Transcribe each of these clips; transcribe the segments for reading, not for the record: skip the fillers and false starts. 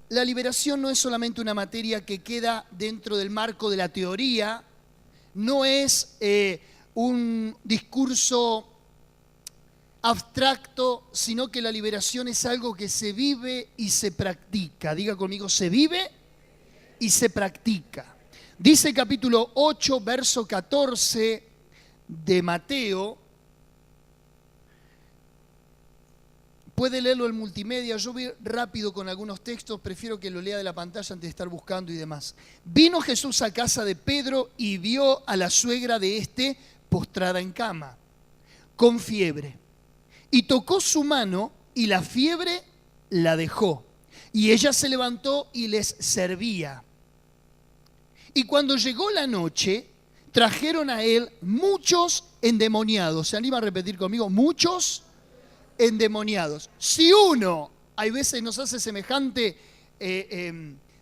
la liberación no es solamente una materia que queda dentro del marco de la teoría, no es un discurso abstracto, sino que la liberación es algo que se vive y se practica. Diga conmigo, se vive y se practica. Dice el capítulo 8, verso 14 de Mateo. Puede leerlo en multimedia, yo voy rápido con algunos textos, prefiero que lo lea de la pantalla antes de estar buscando y demás. Vino Jesús a casa de Pedro y vio a la suegra de éste postrada en cama, con fiebre. Y tocó su mano y la fiebre la dejó. Y ella se levantó y les servía. Y cuando llegó la noche, trajeron a él muchos endemoniados. ¿Se anima a repetir conmigo? Muchos endemoniados. Si uno, hay veces nos hace semejante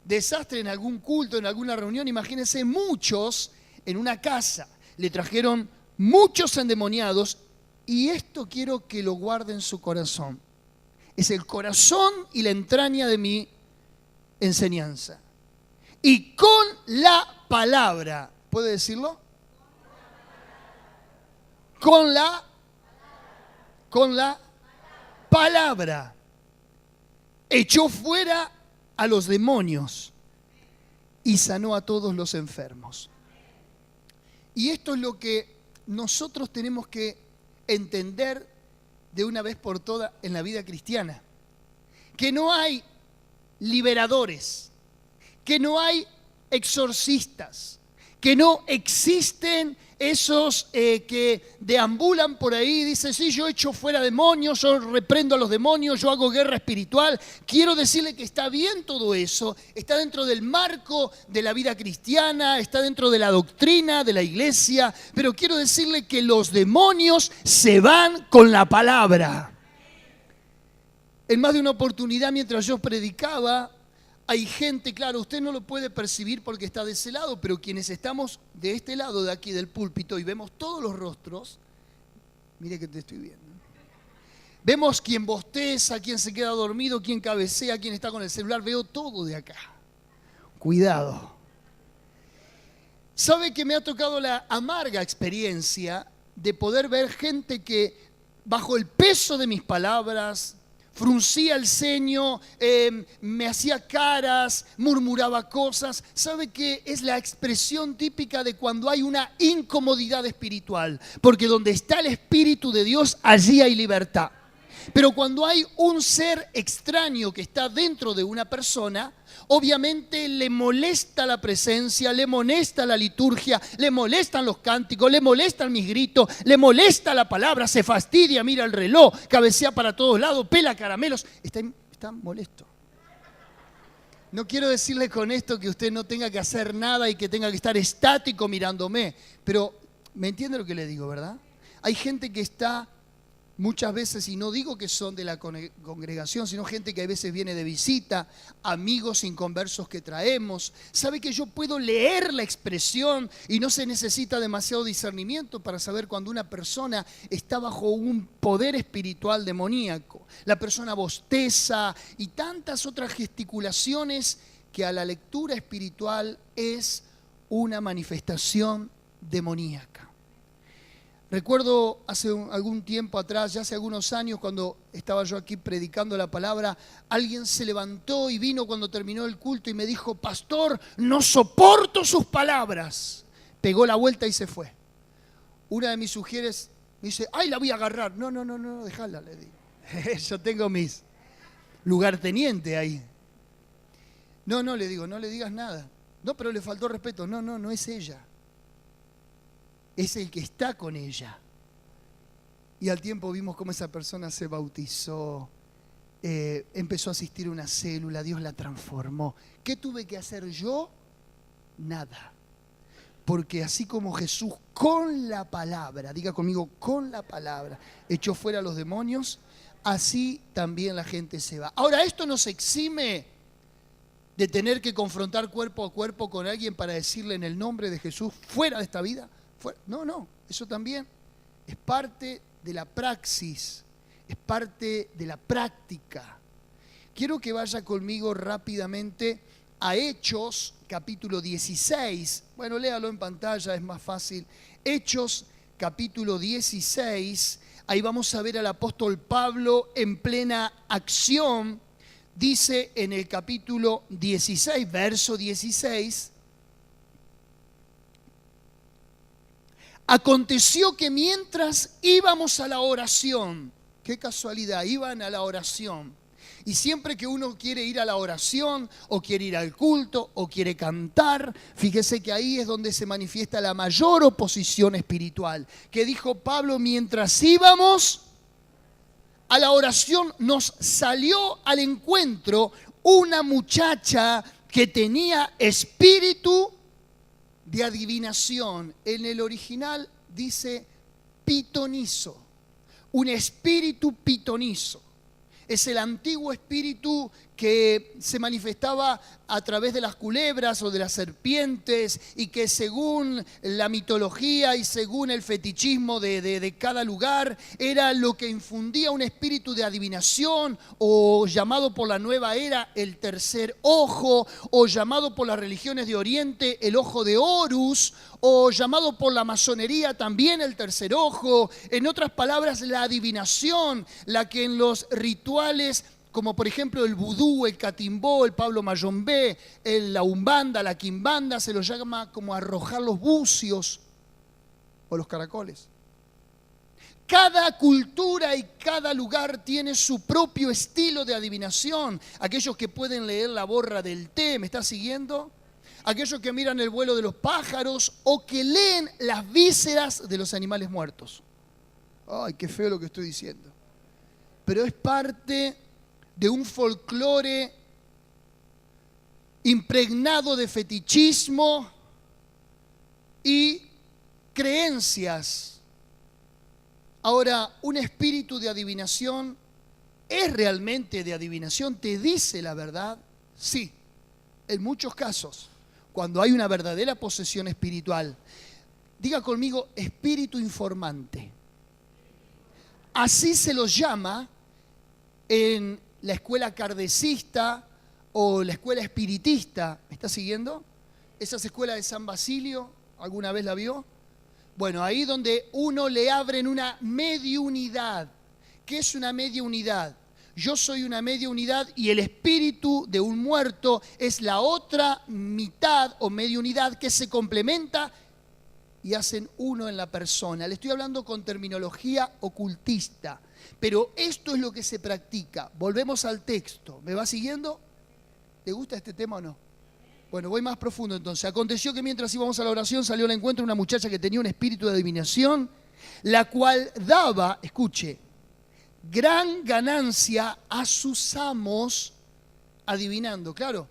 desastre en algún culto, en alguna reunión, imagínense muchos en una casa. Le trajeron muchos endemoniados y esto quiero que lo guarde en su corazón. Es el corazón y la entraña de mi enseñanza. Y con la palabra, ¿puede decirlo? Con la palabra echó fuera a los demonios y sanó a todos los enfermos. Y esto es lo que nosotros tenemos que entender de una vez por todas en la vida cristiana. Que no hay liberadores, que no hay exorcistas, que no existen esos que deambulan por ahí y dicen, sí, yo echo fuera demonios, yo reprendo a los demonios, yo hago guerra espiritual. Quiero decirle que está bien todo eso, está dentro del marco de la vida cristiana, está dentro de la doctrina de la iglesia, pero quiero decirle que los demonios se van con la palabra. En más de una oportunidad, mientras yo predicaba, hay gente, claro, usted no lo puede percibir porque está de ese lado, pero quienes estamos de este lado de aquí del púlpito y vemos todos los rostros, mire que te estoy viendo. Vemos quién bosteza, quién se queda dormido, quién cabecea, quién está con el celular, veo todo de acá. Cuidado. ¿Sabe que me ha tocado la amarga experiencia de poder ver gente que bajo el peso de mis palabras fruncía el ceño, me hacía caras, murmuraba cosas? ¿Sabe qué? Es la expresión típica de cuando hay una incomodidad espiritual. Porque donde está el Espíritu de Dios, allí hay libertad. Pero cuando hay un ser extraño que está dentro de una persona, obviamente le molesta la presencia, le molesta la liturgia, le molestan los cánticos, le molestan mis gritos, le molesta la palabra, se fastidia, mira el reloj, cabecea para todos lados, pela caramelos, está molesto. No quiero decirle con esto que usted no tenga que hacer nada y que tenga que estar estático mirándome, pero ¿me entiende lo que le digo, verdad? Hay gente que está muchas veces, y no digo que son de la congregación, sino gente que a veces viene de visita, amigos inconversos que traemos. Sabe que yo puedo leer la expresión y no se necesita demasiado discernimiento para saber cuando una persona está bajo un poder espiritual demoníaco. La persona bosteza y tantas otras gesticulaciones que a la lectura espiritual es una manifestación demoníaca. Recuerdo hace algún tiempo atrás, ya hace algunos años, cuando estaba yo aquí predicando la palabra, alguien se levantó y vino cuando terminó el culto y me dijo, pastor, no soporto sus palabras. Pegó la vuelta y se fue. Una de mis sugieres me dice, ay, la voy a agarrar. No, déjala, le digo. Yo tengo mis lugartenientes ahí. No, le digo, no le digas nada. No, pero le faltó respeto. No es ella. Es el que está con ella. Y al tiempo vimos cómo esa persona se bautizó, empezó a asistir a una célula, Dios la transformó. ¿Qué tuve que hacer yo? Nada. Porque así como Jesús con la palabra, diga conmigo, con la palabra, echó fuera a los demonios, así también la gente se va. Ahora, esto nos exime de tener que confrontar cuerpo a cuerpo con alguien para decirle en el nombre de Jesús, fuera de esta vida. No, eso también es parte de la praxis, es parte de la práctica. quiero que vaya conmigo rápidamente a Hechos, capítulo 16. Bueno, léalo en pantalla, es más fácil. Hechos, capítulo 16. Ahí vamos a ver al apóstol Pablo en plena acción. Dice en el capítulo 16, verso 16. Aconteció que mientras íbamos a la oración, qué casualidad, iban a la oración. Y siempre que uno quiere ir a la oración, o quiere ir al culto, o quiere cantar, fíjese que ahí es donde se manifiesta la mayor oposición espiritual. Que dijo Pablo, mientras íbamos a la oración, nos salió al encuentro una muchacha que tenía espíritu de adivinación. En el original dice pitonizo, un espíritu pitonizo. Es el antiguo espíritu que se manifestaba a través de las culebras o de las serpientes y que según la mitología y según el fetichismo de cada lugar era lo que infundía un espíritu de adivinación, o llamado por la nueva era el tercer ojo, o llamado por las religiones de Oriente el ojo de Horus, o llamado por la masonería también el tercer ojo. En otras palabras, la adivinación, la que en los rituales como por ejemplo el vudú, el catimbó, el Pablo Mayombe, la umbanda, la quimbanda, se lo llama como arrojar los bucios o los caracoles. Cada cultura y cada lugar tiene su propio estilo de adivinación. Aquellos que pueden leer la borra del té, ¿me está siguiendo? Aquellos que miran el vuelo de los pájaros o que leen las vísceras de los animales muertos. Ay, qué feo lo que estoy diciendo. Pero es parte de un folclore impregnado de fetichismo y creencias. Ahora, un espíritu de adivinación es realmente de adivinación, ¿te dice la verdad? Sí, en muchos casos, cuando hay una verdadera posesión espiritual. Diga conmigo, espíritu informante. Así se lo llama en la escuela kardecista o la escuela espiritista. ¿Me está siguiendo? Esas escuelas de San Basilio, ¿alguna vez la vio? Bueno, ahí donde uno le abren una mediunidad. ¿Qué es una mediunidad? Yo soy una mediunidad y el espíritu de un muerto es la otra mitad o mediunidad que se complementa y hacen uno en la persona. Le estoy hablando con terminología ocultista, pero esto es lo que se practica. Volvemos al texto. ¿Me va siguiendo? ¿Le gusta este tema o no? Bueno, voy más profundo entonces. Aconteció que mientras íbamos a la oración salió al encuentro una muchacha que tenía un espíritu de adivinación, la cual daba, escuche, gran ganancia a sus amos adivinando. Claro,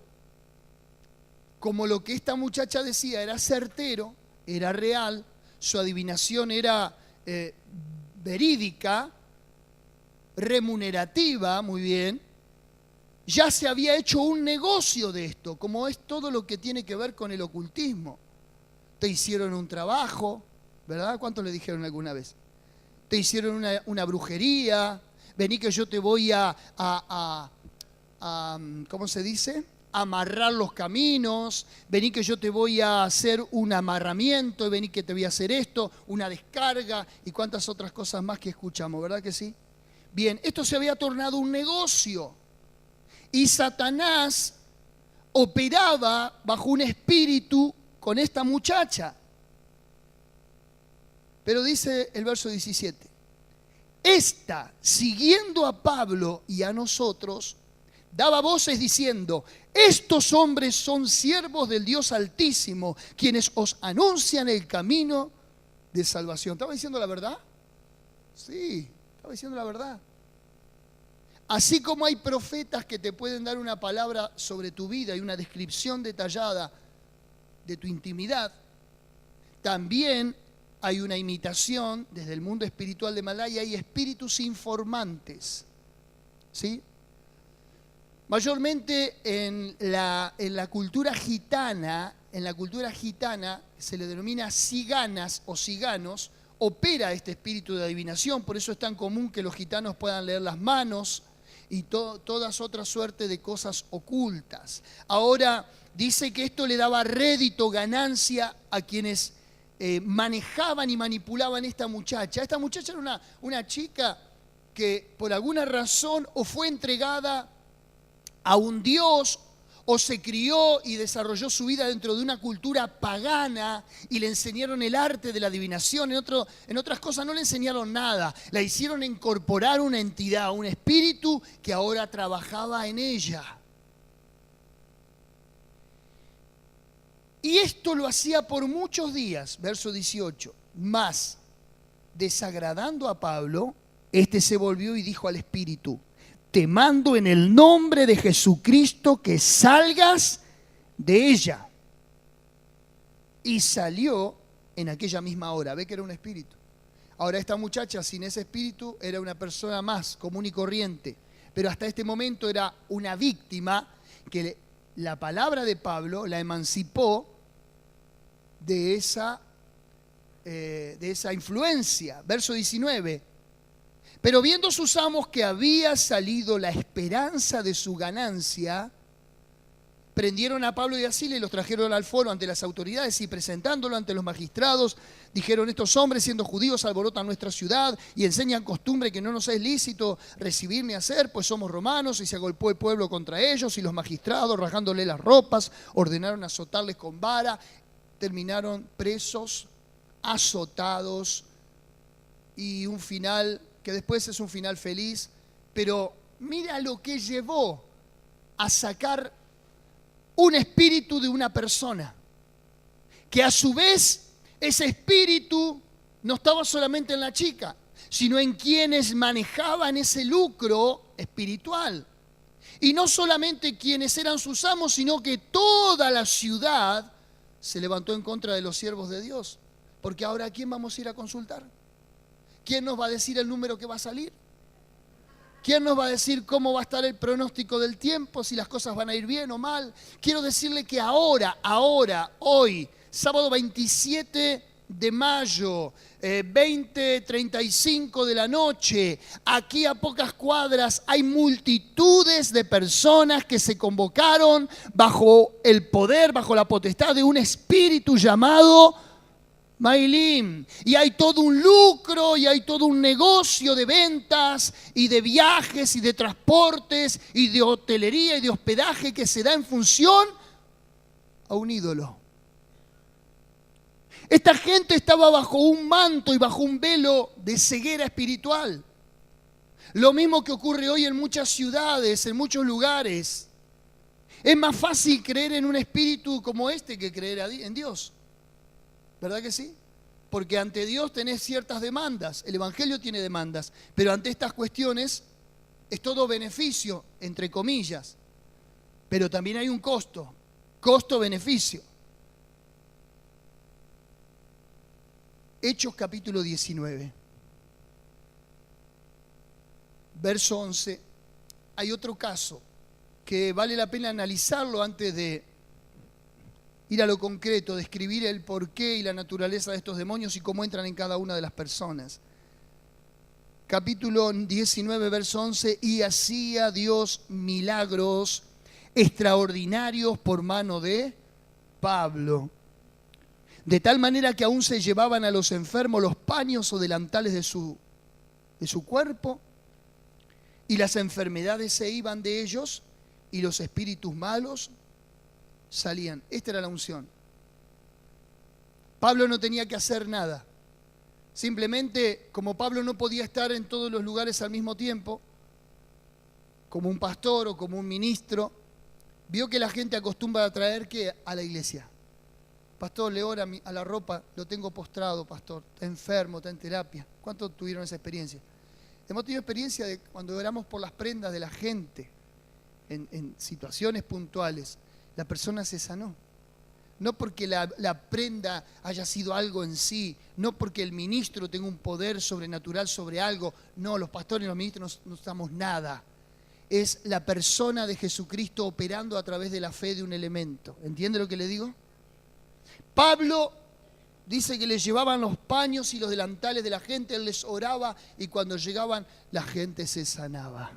como lo que esta muchacha decía era certero, era real, su adivinación era verídica, remunerativa, muy bien, ya se había hecho un negocio de esto, como es todo lo que tiene que ver con el ocultismo. Te hicieron un trabajo, ¿verdad? ¿Cuántos le dijeron alguna vez? Te hicieron una brujería, vení que yo te voy a ¿cómo se dice? Amarrar los caminos, vení que yo te voy a hacer un amarramiento, vení que te voy a hacer esto, una descarga y cuántas otras cosas más que escuchamos, ¿verdad que sí? Bien, esto se había tornado un negocio y Satanás operaba bajo un espíritu con esta muchacha. Pero dice el verso 17, esta, siguiendo a Pablo y a nosotros, daba voces diciendo, estos hombres son siervos del Dios Altísimo, quienes os anuncian el camino de salvación. ¿Estaba diciendo la verdad? Sí, estaba diciendo la verdad. Así como hay profetas que te pueden dar una palabra sobre tu vida y una descripción detallada de tu intimidad, también hay una imitación desde el mundo espiritual de maldad y hay espíritus informantes. ¿Sí? Mayormente en la cultura gitana, se le denomina ciganas o ciganos, opera este espíritu de adivinación, por eso es tan común que los gitanos puedan leer las manos y todas otras suertes de cosas ocultas. Ahora dice que esto le daba rédito, ganancia a quienes manejaban y manipulaban esta muchacha. Esta muchacha era una chica que por alguna razón o fue entregada a un dios o se crió y desarrolló su vida dentro de una cultura pagana y le enseñaron el arte de la adivinación. En otras cosas no le enseñaron nada. La hicieron incorporar una entidad, un espíritu que ahora trabajaba en ella. Y esto lo hacía por muchos días, verso 18. Mas, desagradando a Pablo, este se volvió y dijo al espíritu: te mando en el nombre de Jesucristo que salgas de ella. Y salió en aquella misma hora. Ve que era un espíritu. Ahora esta muchacha sin ese espíritu era una persona más común y corriente. Pero hasta este momento era una víctima que la palabra de Pablo la emancipó de esa influencia. Verso 19. Pero viendo sus amos que había salido la esperanza de su ganancia, prendieron a Pablo y a Silas y los trajeron al foro ante las autoridades y presentándolo ante los magistrados, dijeron: estos hombres, siendo judíos, alborotan nuestra ciudad y enseñan costumbre que no nos es lícito recibir ni hacer, pues somos romanos. Y se agolpó el pueblo contra ellos y los magistrados, rasgándole las ropas, ordenaron azotarles con vara. Terminaron presos, azotados y un final que después es un final feliz, pero mira lo que llevó a sacar un espíritu de una persona, que a su vez ese espíritu no estaba solamente en la chica, sino en quienes manejaban ese lucro espiritual. Y no solamente quienes eran sus amos, sino que toda la ciudad se levantó en contra de los siervos de Dios. Porque ahora, ¿a quién vamos a ir a consultar? ¿Quién nos va a decir el número que va a salir? ¿Quién nos va a decir cómo va a estar el pronóstico del tiempo, si las cosas van a ir bien o mal? Quiero decirle que ahora, hoy, sábado 27 de mayo, 20:35 de la noche, aquí a pocas cuadras hay multitudes de personas que se convocaron bajo el poder, bajo la potestad de un espíritu llamado Mailim. Y hay todo un lucro y hay todo un negocio de ventas y de viajes y de transportes y de hotelería y de hospedaje que se da en función a un ídolo. Esta gente estaba bajo un manto y bajo un velo de ceguera espiritual. Lo mismo que ocurre hoy en muchas ciudades, en muchos lugares. Es más fácil creer en un espíritu como este que creer en Dios. ¿Verdad que sí? Porque ante Dios tenés ciertas demandas. El Evangelio tiene demandas. Pero ante estas cuestiones es todo beneficio, entre comillas. Pero también hay un costo. Costo-beneficio. Hechos capítulo 19. Verso 11. Hay otro caso que vale la pena analizarlo antes de ir a lo concreto, describir el porqué y la naturaleza de estos demonios y cómo entran en cada una de las personas. Capítulo 19, verso 11. Y hacía Dios milagros extraordinarios por mano de Pablo, de tal manera que aún se llevaban a los enfermos los paños o delantales de su cuerpo, y las enfermedades se iban de ellos, y los espíritus malos salían. Esta era la unción. Pablo no tenía que hacer nada. Simplemente, como Pablo no podía estar en todos los lugares al mismo tiempo, como un pastor o como un ministro, vio que la gente acostumbra a traer ¿qué? A la iglesia. Pastor, le ora a la ropa, lo tengo postrado, pastor, está enfermo, está en terapia. ¿Cuántos tuvieron esa experiencia? Hemos tenido experiencia de cuando oramos por las prendas de la gente, en situaciones puntuales. La persona se sanó. No porque la prenda haya sido algo en sí, no porque el ministro tenga un poder sobrenatural sobre algo. No, los pastores y los ministros no estamos nada. Es la persona de Jesucristo operando a través de la fe de un elemento. ¿Entiende lo que le digo? Pablo dice que les llevaban los paños y los delantales de la gente, él les oraba y cuando llegaban la gente se sanaba.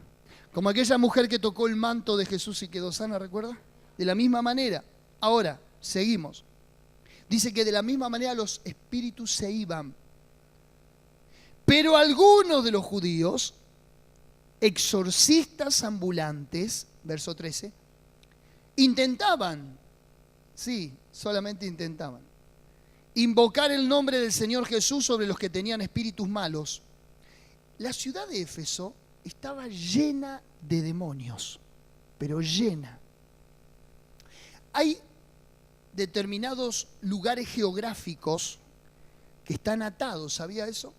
Como aquella mujer que tocó el manto de Jesús y quedó sana, ¿recuerda? De la misma manera. Ahora, seguimos. Dice que de la misma manera los espíritus se iban. Pero algunos de los judíos, exorcistas ambulantes, verso 13, intentaban, sí, solamente intentaban, invocar el nombre del Señor Jesús sobre los que tenían espíritus malos. La ciudad de Éfeso estaba llena de demonios, pero llena. Hay determinados lugares geográficos que están atados, ¿sabía eso?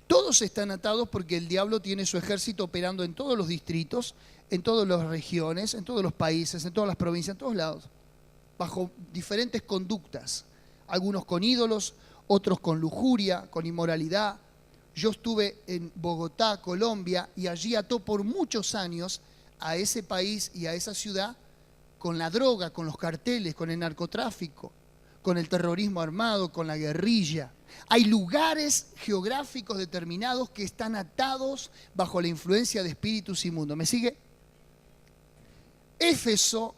Todos están atados porque el diablo tiene su ejército operando en todos los distritos, en todas las regiones, en todos los países, en todas las provincias, en todos lados, bajo diferentes conductas. Algunos con ídolos, otros con lujuria, con inmoralidad. Yo estuve en Bogotá, Colombia, y allí ató por muchos años a ese país y a esa ciudad con la droga, con los carteles, con el narcotráfico, con el terrorismo armado, con la guerrilla. Hay lugares geográficos determinados que están atados bajo la influencia de espíritus inmundos. ¿Me sigue? Éfeso,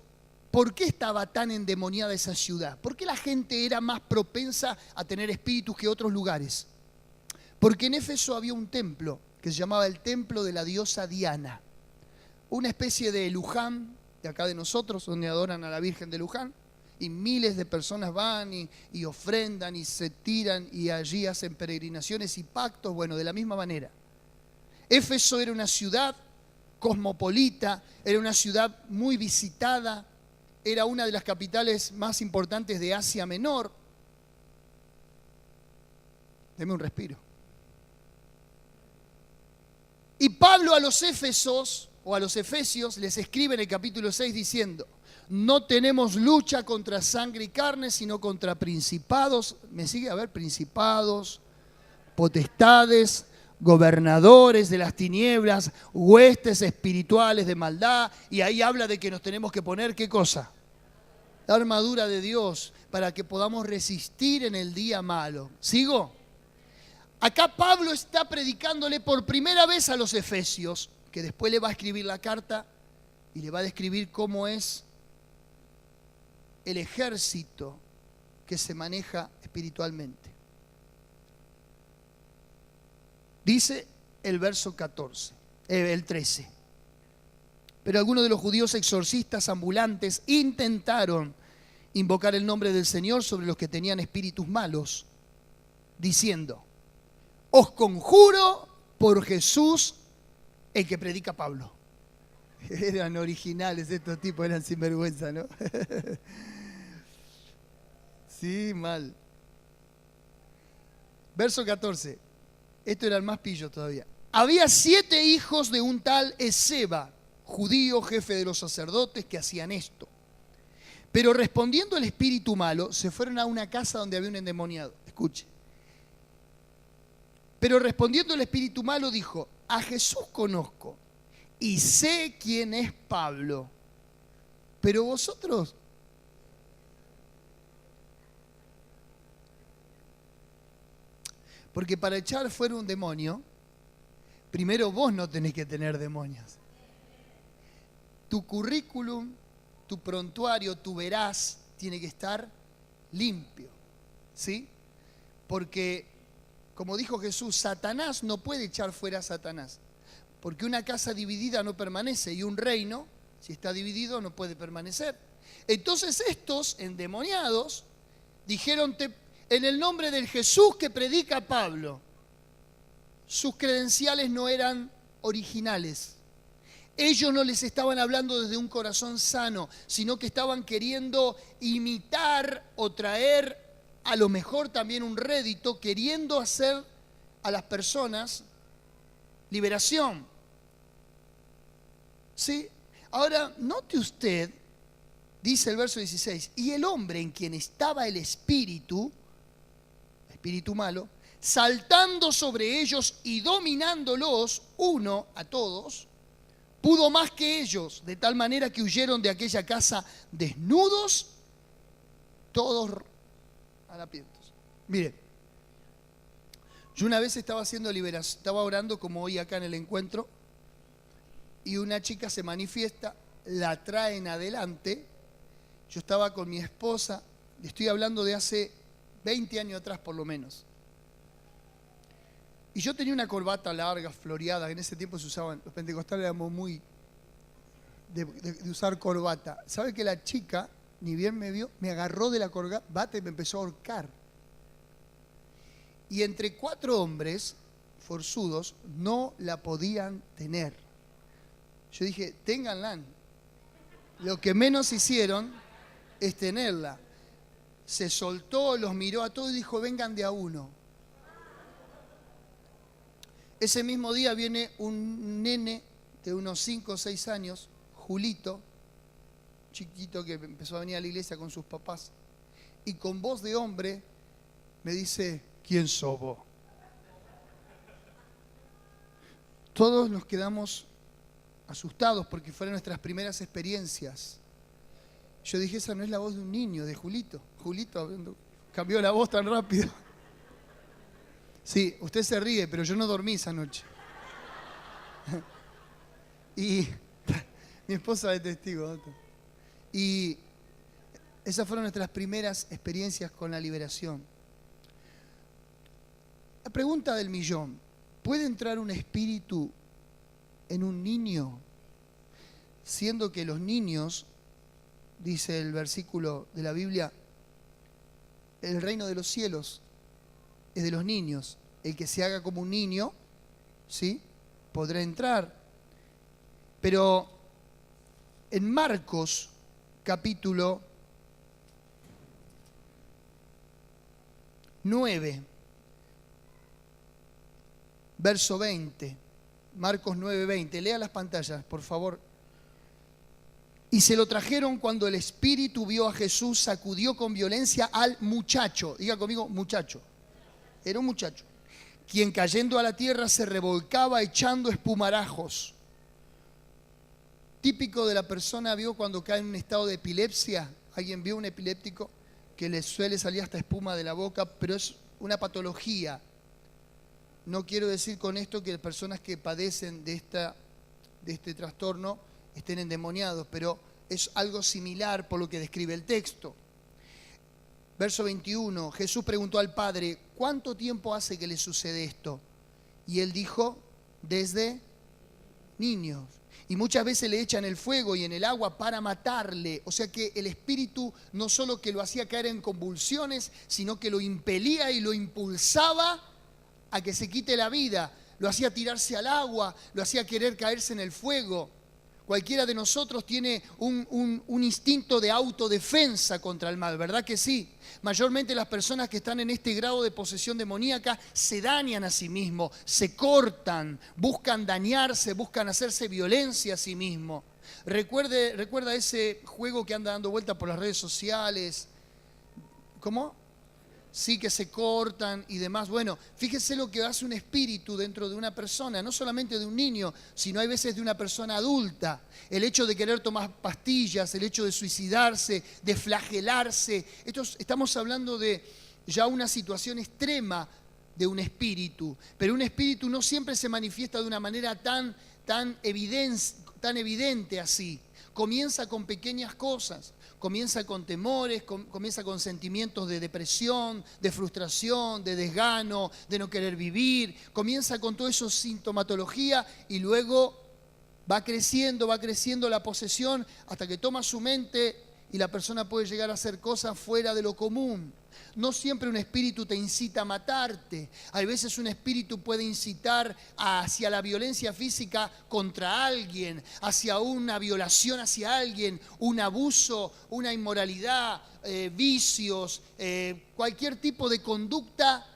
¿por qué estaba tan endemoniada esa ciudad? ¿Por qué la gente era más propensa a tener espíritus que otros lugares? Porque en Éfeso había un templo que se llamaba el templo de la diosa Diana. Una especie de Luján, de acá de nosotros, donde adoran a la Virgen de Luján. Y miles de personas van y ofrendan y se tiran y allí hacen peregrinaciones y pactos. Bueno, de la misma manera. Éfeso era una ciudad cosmopolita, era una ciudad muy visitada, era una de las capitales más importantes de Asia Menor. Deme un respiro. Y Pablo a los Éfesos, o a los Efesios, les escribe en el capítulo 6 diciendo: no tenemos lucha contra sangre y carne, sino contra principados. ¿Me sigue? A ver, principados, potestades, gobernadores de las tinieblas, huestes espirituales de maldad. Y ahí habla de que nos tenemos que poner, ¿qué cosa? La armadura de Dios, para que podamos resistir en el día malo. ¿Sigo? Acá Pablo está predicándole por primera vez a los Efesios, que después le va a escribir la carta y le va a describir cómo es el ejército que se maneja espiritualmente. Dice el verso 14, el 13. Pero algunos de los judíos exorcistas ambulantes intentaron invocar el nombre del Señor sobre los que tenían espíritus malos, diciendo: os conjuro por Jesús, el que predica Pablo. Eran originales estos tipos, eran sinvergüenza, ¿no? Sí, mal. Verso 14. Esto era el más pillo todavía. Había 7 hijos de un tal Esceva, judío, jefe de los sacerdotes, que hacían esto. Pero respondiendo el espíritu malo, se fueron a una casa donde había un endemoniado. Escuche. Pero respondiendo el espíritu malo dijo: a Jesús conozco y sé quién es Pablo, pero vosotros. Porque para echar fuera un demonio, primero vos no tenés que tener demonios. Tu currículum, tu prontuario, tu veraz, tiene que estar limpio, ¿sí? Porque, como dijo Jesús, Satanás no puede echar fuera a Satanás. Porque una casa dividida no permanece y un reino, si está dividido, no puede permanecer. Entonces estos endemoniados dijeron: en el nombre del Jesús que predica Pablo. Sus credenciales no eran originales. Ellos no les estaban hablando desde un corazón sano, sino que estaban queriendo imitar o traer a lo mejor también un rédito, queriendo hacer a las personas liberación. ¿Sí? Ahora, note usted, dice el verso 16, y el hombre en quien estaba el espíritu malo, saltando sobre ellos y dominándolos, uno a todos, pudo más que ellos, de tal manera que huyeron de aquella casa desnudos, todos harapientos. Mire, yo una vez estaba haciendo liberación, estaba orando como hoy acá en el encuentro, y una chica se manifiesta, la traen adelante. Yo estaba con mi esposa, le estoy hablando de hace 20 años atrás por lo menos. Y yo tenía una corbata larga, floreada, en ese tiempo se usaban, los pentecostales éramos muy de usar corbata. ¿Sabe que la chica, ni bien me vio, me agarró de la corbata y me empezó a ahorcar? Y entre 4 hombres forzudos no la podían tener. Yo dije, ténganla. Lo que menos hicieron es tenerla. Se soltó, los miró a todos y dijo, vengan de a uno. Ese mismo día viene un nene de unos 5 o 6 años, Julito, chiquito que empezó a venir a la iglesia con sus papás, y con voz de hombre me dice, ¿quién sos vos? Todos nos quedamos asustados porque fueron nuestras primeras experiencias. Yo dije, esa no es la voz de un niño, de Julito. Julito cambió la voz tan rápido. Sí, usted se ríe, pero yo no dormí esa noche. Y mi esposa es testigo. Y esas fueron nuestras primeras experiencias con la liberación. La pregunta del millón, ¿puede entrar un espíritu en un niño? Siendo que los niños, dice el versículo de la Biblia, el reino de los cielos es de los niños. El que se haga como un niño, ¿sí?, podrá entrar. Pero en Marcos, capítulo 9, verso 20, Marcos 9, 20, lea las pantallas, por favor. Y se lo trajeron cuando el espíritu vio a Jesús, sacudió con violencia al muchacho. Diga conmigo, muchacho. Era un muchacho, quien cayendo a la tierra se revolcaba echando espumarajos. Típico de la persona, ¿vio cuando cae en un estado de epilepsia? ¿Alguien vio un epiléptico que le suele salir hasta espuma de la boca? Pero es una patología. No quiero decir con esto que las personas que padecen de este trastorno estén endemoniados, pero es algo similar por lo que describe el texto. Verso 21, Jesús preguntó al Padre, ¿cuánto tiempo hace que le sucede esto? Y él dijo, desde niños. Y muchas veces le echan el fuego y en el agua para matarle. O sea que el espíritu no solo que lo hacía caer en convulsiones, sino que lo impelía y lo impulsaba a que se quite la vida. Lo hacía tirarse al agua, lo hacía querer caerse en el fuego. Cualquiera de nosotros tiene un instinto de autodefensa contra el mal, ¿verdad que sí? Mayormente las personas que están en este grado de posesión demoníaca se dañan a sí mismos, se cortan, buscan dañarse, buscan hacerse violencia a sí mismos. Recuerda ese juego que anda dando vuelta por las redes sociales. ¿Cómo? Sí, que se cortan y demás. Bueno, fíjese lo que hace un espíritu dentro de una persona, no solamente de un niño, sino hay veces de una persona adulta. El hecho de querer tomar pastillas, el hecho de suicidarse, de flagelarse. Estamos hablando de ya una situación extrema de un espíritu. Pero un espíritu no siempre se manifiesta de una manera tan evidente así. Comienza con pequeñas cosas. Comienza con temores, comienza con sentimientos de depresión, de frustración, de desgano, de no querer vivir. Comienza con toda esa sintomatología y luego va creciendo la posesión hasta que toma su mente y la persona puede llegar a hacer cosas fuera de lo común. No siempre un espíritu te incita a matarte. Hay veces un espíritu puede incitar hacia la violencia física contra alguien, hacia una violación hacia alguien, un abuso, una inmoralidad, vicios, cualquier tipo de conducta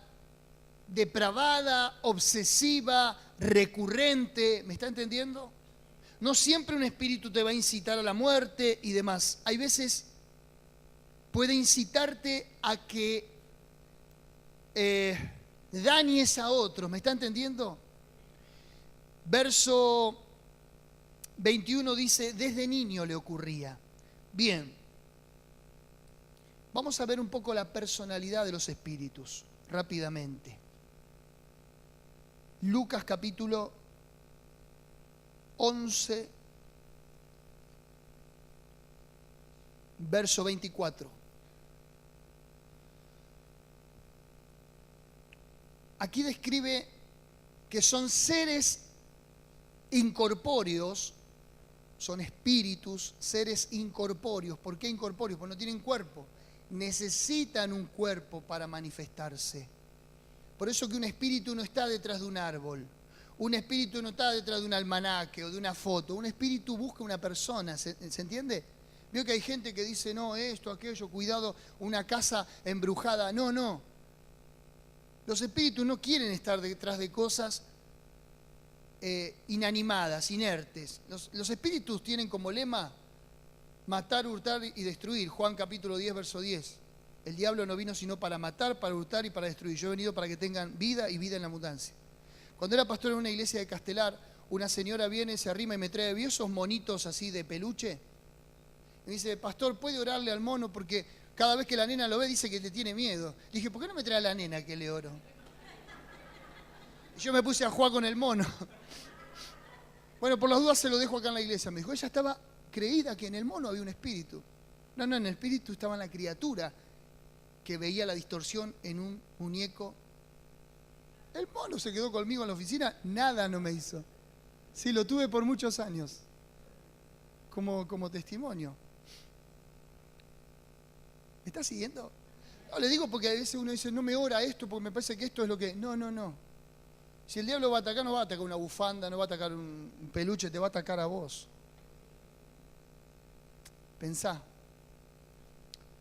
depravada, obsesiva, recurrente. ¿Me está entendiendo? No siempre un espíritu te va a incitar a la muerte y demás. Hay veces puede incitarte a que dañes a otros. ¿Me está entendiendo? Verso 21 dice, desde niño le ocurría. Bien, vamos a ver un poco la personalidad de los espíritus, rápidamente. Lucas capítulo 11, verso 24. Aquí describe que son seres incorpóreos, son espíritus, seres incorpóreos. ¿Por qué incorpóreos? Porque no tienen cuerpo. Necesitan un cuerpo para manifestarse. Por eso que un espíritu no está detrás de un árbol. Un espíritu no está detrás de un almanaque o de una foto. Un espíritu busca una persona. ¿Se entiende? Veo que hay gente que dice, no, esto, aquello, cuidado, una casa embrujada. No, no. Los espíritus no quieren estar detrás de cosas inanimadas, inertes. Los espíritus tienen como lema matar, hurtar y destruir. Juan capítulo 10, verso 10. El diablo no vino sino para matar, para hurtar y para destruir. Yo he venido para que tengan vida y vida en abundancia. Cuando era pastor en una iglesia de Castelar, una señora viene, se arrima y me trae, ¿vio esos monitos así de peluche? Me dice, pastor, ¿puede orarle al mono? Porque cada vez que la nena lo ve dice que le tiene miedo. Le dije, ¿por qué no me trae a la nena que le oro? Y yo me puse a jugar con el mono. Bueno, por las dudas se lo dejo acá en la iglesia. Me dijo, ella estaba creída que en el mono había un espíritu. No, en el espíritu estaba la criatura que veía la distorsión en un muñeco. El mono se quedó conmigo en la oficina, nada no me hizo. Sí, lo tuve por muchos años, como testimonio. ¿Me está siguiendo? No, le digo porque a veces uno dice, no me ora esto porque me parece que esto es lo que... No. Si el diablo va a atacar, no va a atacar una bufanda, no va a atacar un peluche, te va a atacar a vos. Pensá.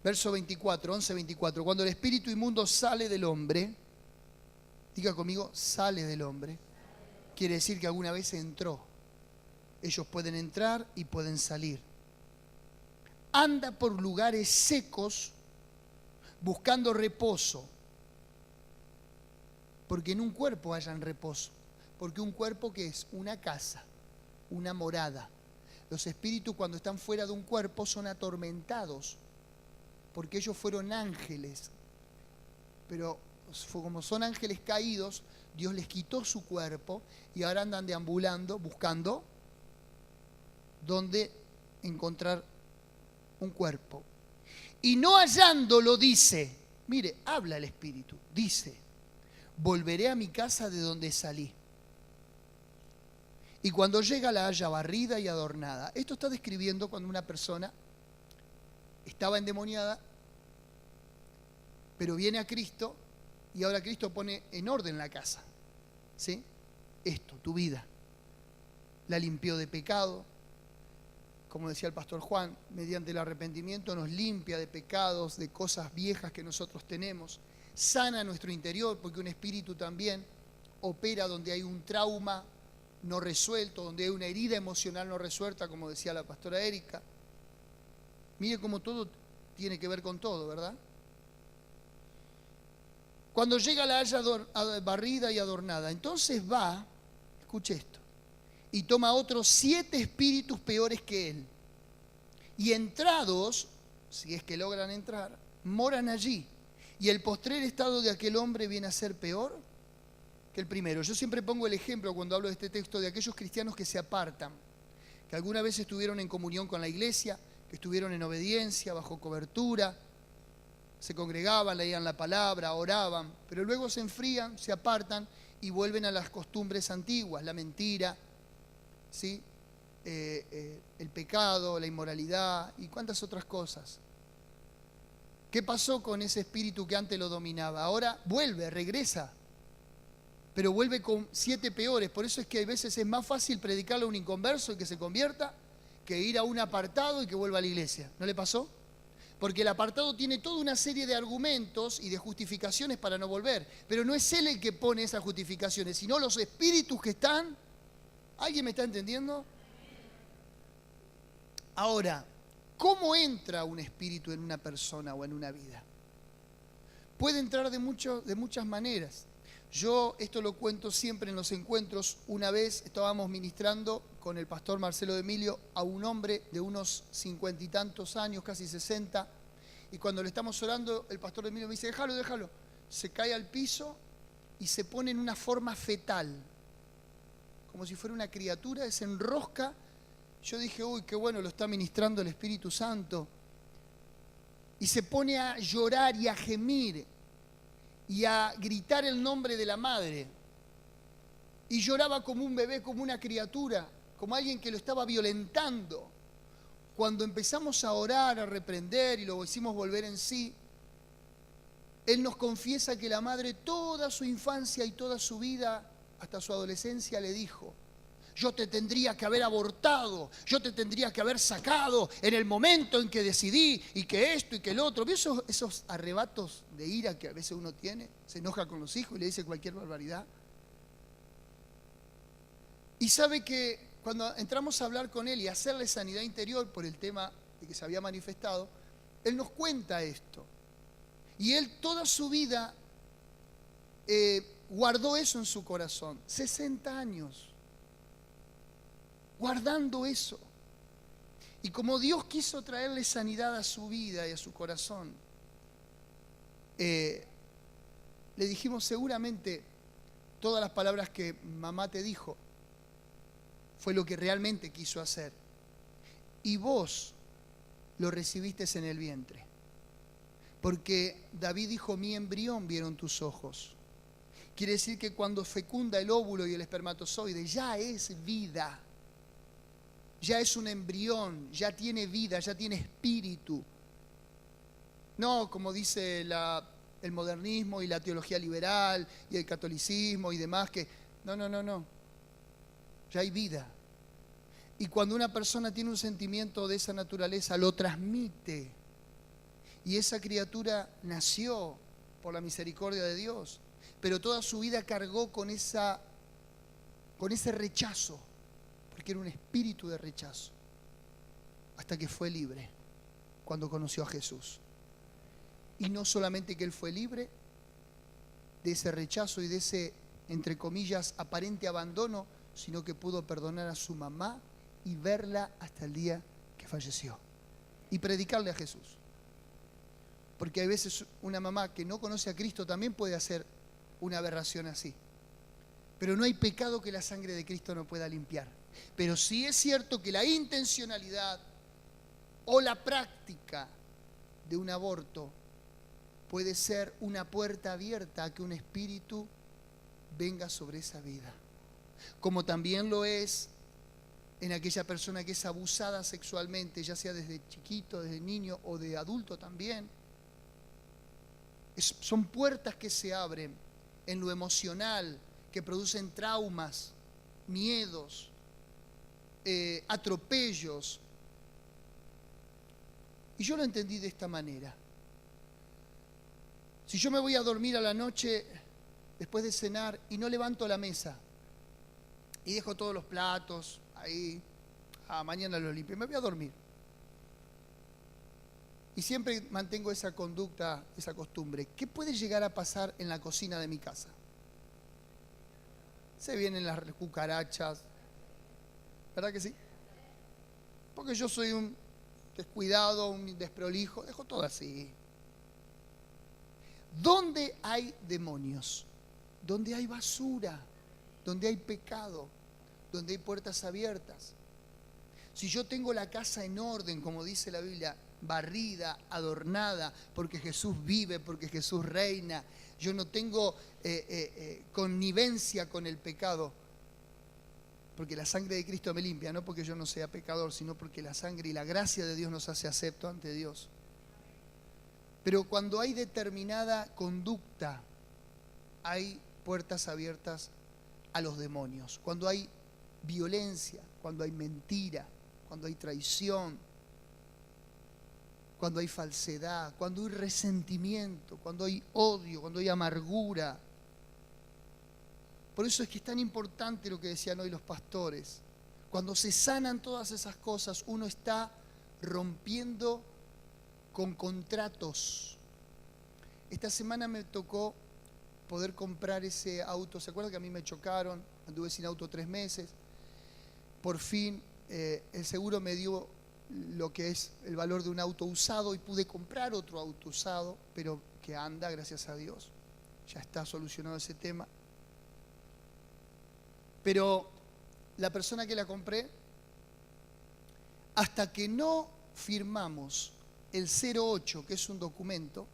Verso 24, 11, 24. Cuando el espíritu inmundo sale del hombre, diga conmigo, sale del hombre, quiere decir que alguna vez entró. Ellos pueden entrar y pueden salir. Anda por lugares secos buscando reposo. Porque en un cuerpo hayan reposo. Porque un cuerpo que es una casa, una morada. Los espíritus cuando están fuera de un cuerpo son atormentados. Porque ellos fueron ángeles. Pero como son ángeles caídos, Dios les quitó su cuerpo y ahora andan deambulando, buscando dónde encontrar un cuerpo. Y no hallándolo dice, mire, habla el espíritu, dice, volveré a mi casa de donde salí. Y cuando llega la halla barrida y adornada. Esto está describiendo cuando una persona estaba endemoniada, pero viene a Cristo y ahora Cristo pone en orden la casa. ¿Sí? Esto, tu vida. La limpió de pecado. Como decía el pastor Juan, mediante el arrepentimiento nos limpia de pecados, de cosas viejas que nosotros tenemos. Sana nuestro interior, porque un espíritu también opera donde hay un trauma no resuelto, donde hay una herida emocional no resuelta, como decía la pastora Erika. Mire cómo todo tiene que ver con todo, ¿verdad? Cuando llega la halla barrida y adornada, entonces va, escuche esto, y toma otros 7 espíritus peores que él. Y entrados, si es que logran entrar, moran allí. Y el postrer estado de aquel hombre viene a ser peor que el primero. Yo siempre pongo el ejemplo cuando hablo de este texto de aquellos cristianos que se apartan, que alguna vez estuvieron en comunión con la iglesia, que estuvieron en obediencia, bajo cobertura, se congregaban, leían la palabra, oraban, pero luego se enfrían, se apartan y vuelven a las costumbres antiguas, la mentira, ¿sí? El pecado, la inmoralidad y cuántas otras cosas. ¿Qué pasó con ese espíritu que antes lo dominaba? Ahora vuelve, regresa, pero vuelve con 7 peores. Por eso es que a veces es más fácil predicarle a un inconverso y que se convierta que ir a un apartado y que vuelva a la iglesia. ¿No le pasó? Porque el apartado tiene toda una serie de argumentos y de justificaciones para no volver. Pero no es él el que pone esas justificaciones, sino los espíritus que están. ¿Alguien me está entendiendo? Ahora, ¿cómo entra un espíritu en una persona o en una vida? Puede entrar de muchas maneras. Yo esto lo cuento siempre en los encuentros. Una vez estábamos ministrando con el pastor Marcelo de Emilio a un hombre de unos 50 y tantos años, casi 60, y cuando le estamos orando, el pastor de Emilio me dice, déjalo. Se cae al piso y se pone en una forma fetal, como si fuera una criatura, se enrosca. Yo dije, uy, qué bueno, lo está ministrando el Espíritu Santo. Y se pone a llorar y a gemir y a gritar el nombre de la madre. Y lloraba como un bebé, como una criatura, como alguien que lo estaba violentando. Cuando empezamos a orar, a reprender y lo hicimos volver en sí, él nos confiesa que la madre toda su infancia y toda su vida, hasta su adolescencia, le dijo: yo te tendría que haber abortado, yo te tendría que haber sacado en el momento en que decidí, y que esto y que el otro. ¿Vio esos arrebatos de ira que a veces uno tiene? Se enoja con los hijos y le dice cualquier barbaridad. Y sabe que cuando entramos a hablar con él y a hacerle sanidad interior por el tema de que se había manifestado, él nos cuenta esto. Y él toda su vida guardó eso en su corazón. 60 años. Guardando eso. Y como Dios quiso traerle sanidad a su vida y a su corazón, le dijimos: seguramente todas las palabras que mamá te dijo fue lo que realmente quiso hacer. Y vos lo recibiste en el vientre. Porque David dijo: mi embrión vieron tus ojos. Quiere decir que cuando fecunda el óvulo y el espermatozoide, ya es vida. Ya es un embrión, ya tiene vida, ya tiene espíritu. No como dice el modernismo y la teología liberal y el catolicismo y demás, que no. Ya hay vida. Y cuando una persona tiene un sentimiento de esa naturaleza, lo transmite. Y esa criatura nació por la misericordia de Dios, pero toda su vida cargó con ese rechazo, porque era un espíritu de rechazo, hasta que fue libre cuando conoció a Jesús. Y no solamente que él fue libre de ese rechazo y de ese, entre comillas, aparente abandono, sino que pudo perdonar a su mamá y verla hasta el día que falleció y predicarle a Jesús. Porque hay veces una mamá que no conoce a Cristo también puede hacer una aberración así. Pero no hay pecado que la sangre de Cristo no pueda limpiar. Pero sí es cierto que la intencionalidad o la práctica de un aborto puede ser una puerta abierta a que un espíritu venga sobre esa vida. Como también lo es en aquella persona que es abusada sexualmente, ya sea desde chiquito, desde niño o de adulto también. Son puertas que se abren en lo emocional, que producen traumas, miedos, atropellos. Y yo lo entendí de esta manera. Si yo me voy a dormir a la noche después de cenar y no levanto la mesa y dejo todos los platos ahí, mañana los limpio, me voy a dormir. Y siempre mantengo esa conducta, esa costumbre. ¿Qué puede llegar a pasar en la cocina de mi casa? Se vienen las cucarachas, ¿verdad que sí? Porque yo soy un descuidado, un desprolijo, dejo todo así. ¿Dónde hay demonios? Donde hay basura, donde hay pecado, donde hay puertas abiertas. Si yo tengo la casa en orden, como dice la Biblia, barrida, adornada, porque Jesús vive, porque Jesús reina, yo no tengo connivencia con el pecado, porque la sangre de Cristo me limpia, no porque yo no sea pecador, sino porque la sangre y la gracia de Dios nos hace acepto ante Dios. Pero cuando hay determinada conducta, hay puertas abiertas a los demonios. Cuando hay violencia, cuando hay mentira, cuando hay traición, cuando hay falsedad, cuando hay resentimiento, cuando hay odio, cuando hay amargura. Por eso es que es tan importante lo que decían hoy los pastores. Cuando se sanan todas esas cosas, uno está rompiendo con contratos. Esta semana me tocó poder comprar ese auto. ¿Se acuerdan que a mí me chocaron? Anduve sin auto 3 meses. Por fin el seguro me dio lo que es el valor de un auto usado y pude comprar otro auto usado, pero que anda, gracias a Dios. Ya está solucionado ese tema. Pero la persona que la compré, hasta que no firmamos el 08, que es un documento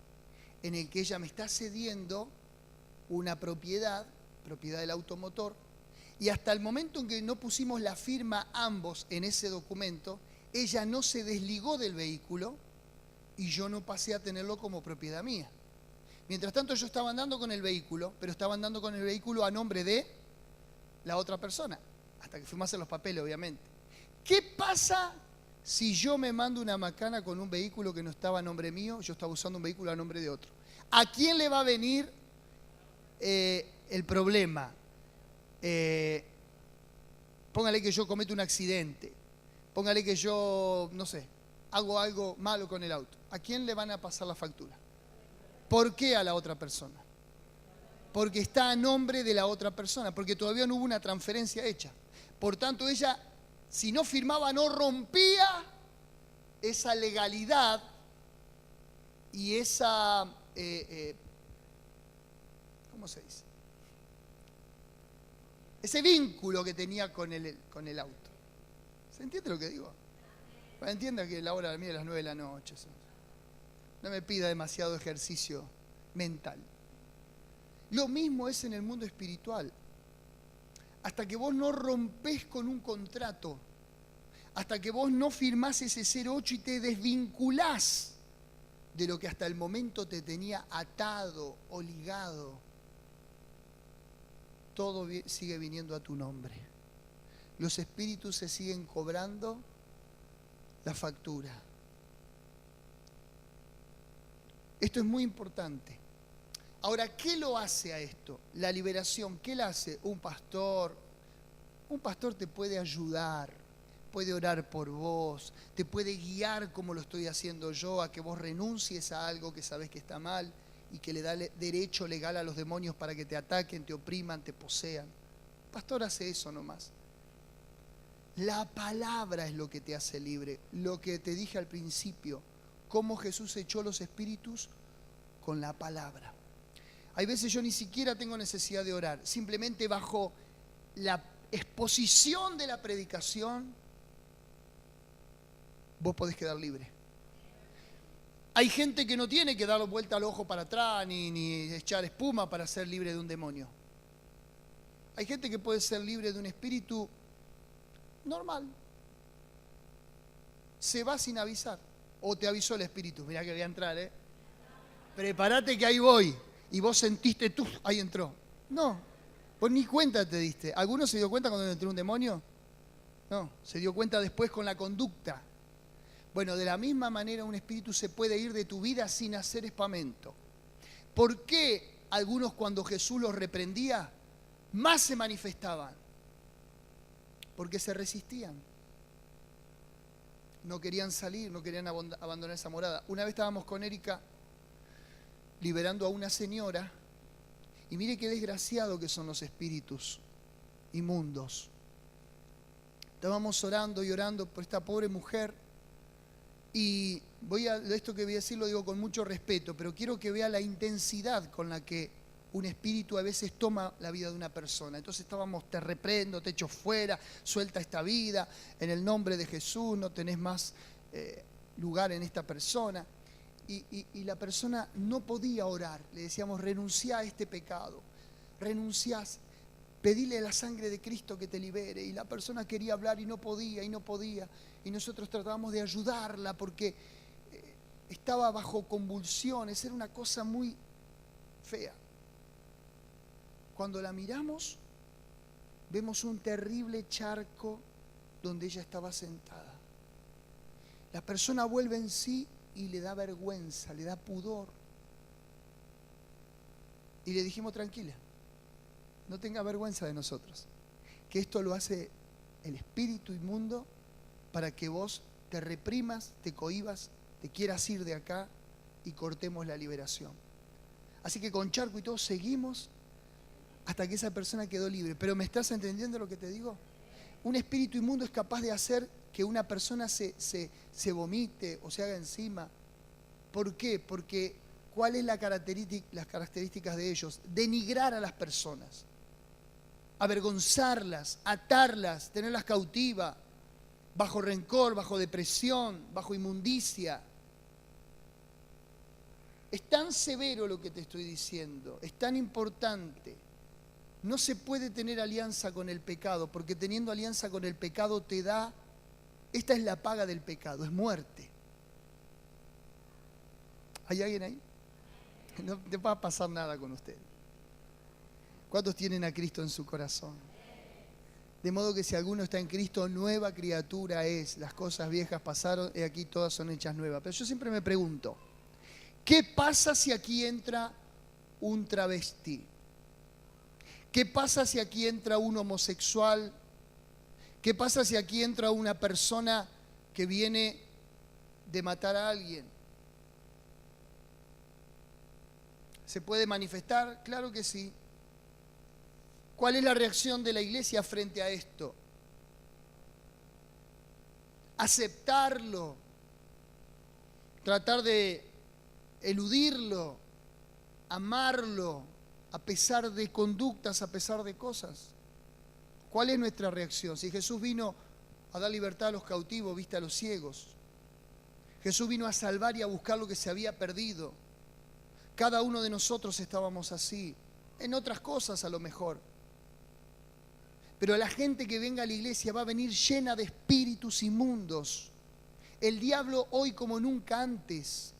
en el que ella me está cediendo una propiedad del automotor, y hasta el momento en que no pusimos la firma ambos en ese documento, ella no se desligó del vehículo y yo no pasé a tenerlo como propiedad mía. Mientras tanto yo estaba andando con el vehículo, pero estaba andando con el vehículo a nombre de la otra persona, hasta que firmase los papeles, obviamente. ¿Qué pasa si yo me mando una macana con un vehículo que no estaba a nombre mío, yo estaba usando un vehículo a nombre de otro? ¿A quién le va a venir el problema? Póngale que yo cometo un accidente, póngale que yo, no sé, hago algo malo con el auto. ¿A quién le van a pasar la factura? ¿Por qué a la otra persona? Porque está a nombre de la otra persona, porque todavía no hubo una transferencia hecha. Por tanto, ella, si no firmaba, no rompía esa legalidad y esa, ¿cómo se dice? Ese vínculo que tenía con el auto. ¿Se entiende lo que digo? Entienda que la hora mía es las 9 de la noche. No me pida demasiado ejercicio mental. Lo mismo es en el mundo espiritual. Hasta que vos no rompés con un contrato, hasta que vos no firmás ese 08 y te desvinculás de lo que hasta el momento te tenía atado o ligado, todo sigue viniendo a tu nombre. Los espíritus se siguen cobrando la factura. Esto es muy importante. Ahora, ¿qué lo hace a esto? La liberación, ¿qué la hace? Un pastor. Un pastor te puede ayudar, puede orar por vos, te puede guiar como lo estoy haciendo yo, a que vos renuncies a algo que sabés que está mal y que le da derecho legal a los demonios para que te ataquen, te opriman, te posean. El pastor hace eso nomás. La palabra es lo que te hace libre. Lo que te dije al principio, cómo Jesús echó los espíritus con la palabra. Hay veces yo ni siquiera tengo necesidad de orar, simplemente bajo la exposición de la predicación, vos podés quedar libre. Hay gente que no tiene que dar vuelta al ojo para atrás, ni echar espuma para ser libre de un demonio. Hay gente que puede ser libre de un espíritu normal. Se va sin avisar. O te avisó el espíritu, mirá que voy a entrar, prepárate que ahí voy. Y vos sentiste, tú, ahí entró. No, vos ni cuenta te diste. ¿Alguno se dio cuenta cuando entró un demonio? No, se dio cuenta después con la conducta. Bueno, de la misma manera un espíritu se puede ir de tu vida sin hacer espamento. ¿Por qué algunos cuando Jesús los reprendía más se manifestaban? Porque se resistían. No querían salir, no querían abandonar esa morada. Una vez estábamos con Erika liberando a una señora, y mire qué desgraciado que son los espíritus inmundos. Estábamos orando y orando por esta pobre mujer, y esto que voy a decir lo digo con mucho respeto, pero quiero que vea la intensidad con la que un espíritu a veces toma la vida de una persona. Entonces estábamos, te reprendo, te echo fuera, suelta esta vida, en el nombre de Jesús, no tenés más lugar en esta persona. Y la persona no podía orar. Le decíamos, renunciá a este pecado, renunciás, pedile la sangre de Cristo que te libere. Y la persona quería hablar y no podía. Y nosotros tratábamos de ayudarla porque estaba bajo convulsiones, era una cosa muy fea. Cuando la miramos, vemos un terrible charco donde ella estaba sentada. La persona vuelve en sí y le da vergüenza, le da pudor. Y le dijimos, tranquila, no tenga vergüenza de nosotros, que esto lo hace el espíritu inmundo para que vos te reprimas, te cohibas, te quieras ir de acá y cortemos la liberación. Así que con charco y todo seguimos hasta que esa persona quedó libre. Pero ¿me estás entendiendo lo que te digo? Un espíritu inmundo es capaz de hacer que una persona se vomite o se haga encima. ¿Por qué? Porque ¿cuál es las características de ellos? Denigrar a las personas. avergonzarlas, atarlas, tenerlas cautivas, bajo rencor, bajo depresión, bajo inmundicia. Es tan severo lo que te estoy diciendo, es tan importante. No se puede tener alianza con el pecado, porque teniendo alianza con el pecado te da, esta es la paga del pecado, es muerte. ¿Hay alguien ahí? No te va a pasar nada con usted. ¿Cuántos tienen a Cristo en su corazón? De modo que si alguno está en Cristo, nueva criatura es. Las cosas viejas pasaron y aquí todas son hechas nuevas. Pero yo siempre me pregunto, ¿qué pasa si aquí entra un travesti? ¿Qué pasa si aquí entra un homosexual? ¿Qué pasa si aquí entra una persona que viene de matar a alguien? ¿Se puede manifestar? Claro que sí. ¿Cuál es la reacción de la iglesia frente a esto? Aceptarlo, tratar de eludirlo, amarlo, a pesar de conductas, a pesar de cosas. ¿Cuál es nuestra reacción? Si Jesús vino a dar libertad a los cautivos, viste, a los ciegos. Jesús vino a salvar y a buscar lo que se había perdido. Cada uno de nosotros estábamos así, en otras cosas a lo mejor. Pero la gente que venga a la iglesia va a venir llena de espíritus inmundos. El diablo hoy como nunca antes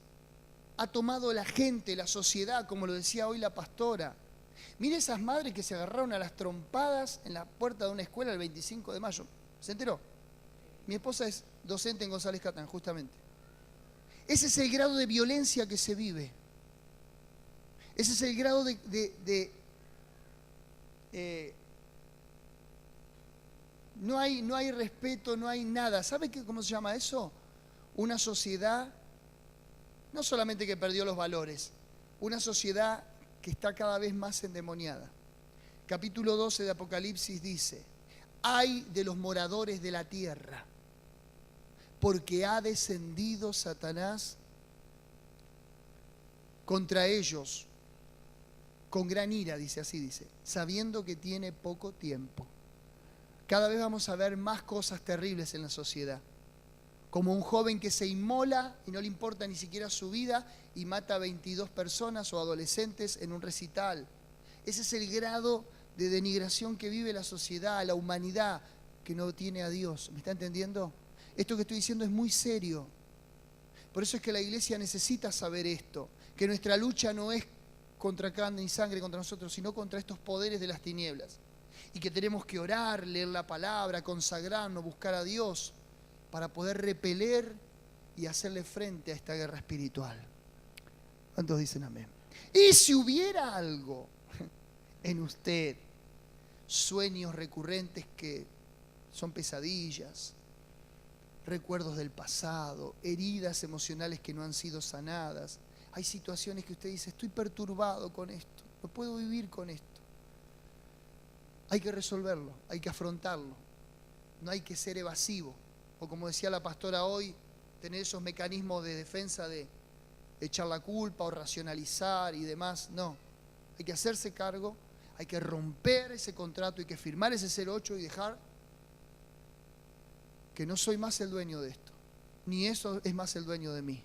ha tomado la gente, la sociedad, como lo decía hoy la pastora. Mire esas madres que se agarraron a las trompadas en la puerta de una escuela el 25 de mayo. ¿Se enteró? Mi esposa es docente en González Catán, justamente. Ese es el grado de violencia que se vive. Ese es el grado no hay respeto, no hay nada. ¿Sabe cómo se llama eso? Una sociedad, no solamente que perdió los valores, una sociedad que está cada vez más endemoniada. Capítulo 12 de Apocalipsis dice, ay de los moradores de la tierra, porque ha descendido Satanás contra ellos con gran ira, dice, sabiendo que tiene poco tiempo. Cada vez vamos a ver más cosas terribles en la sociedad. Como un joven que se inmola y no le importa ni siquiera su vida y mata a 22 personas o adolescentes en un recital. Ese es el grado de denigración que vive la sociedad, la humanidad que no tiene a Dios. ¿Me está entendiendo? Esto que estoy diciendo es muy serio. Por eso es que la iglesia necesita saber esto, que nuestra lucha no es contra carne y sangre, contra nosotros, sino contra estos poderes de las tinieblas. Y que tenemos que orar, leer la palabra, consagrarnos, buscar a Dios para poder repeler y hacerle frente a esta guerra espiritual. ¿Cuántos dicen amén? Y si hubiera algo en usted, sueños recurrentes que son pesadillas, recuerdos del pasado, heridas emocionales que no han sido sanadas, hay situaciones que usted dice, estoy perturbado con esto, no puedo vivir con esto. Hay que resolverlo, hay que afrontarlo. No hay que ser evasivo. O como decía la pastora hoy, tener esos mecanismos de defensa de echar la culpa o racionalizar y demás. No, hay que hacerse cargo, hay que romper ese contrato, hay que firmar ese 08 y dejar que no soy más el dueño de esto. Ni eso es más el dueño de mí.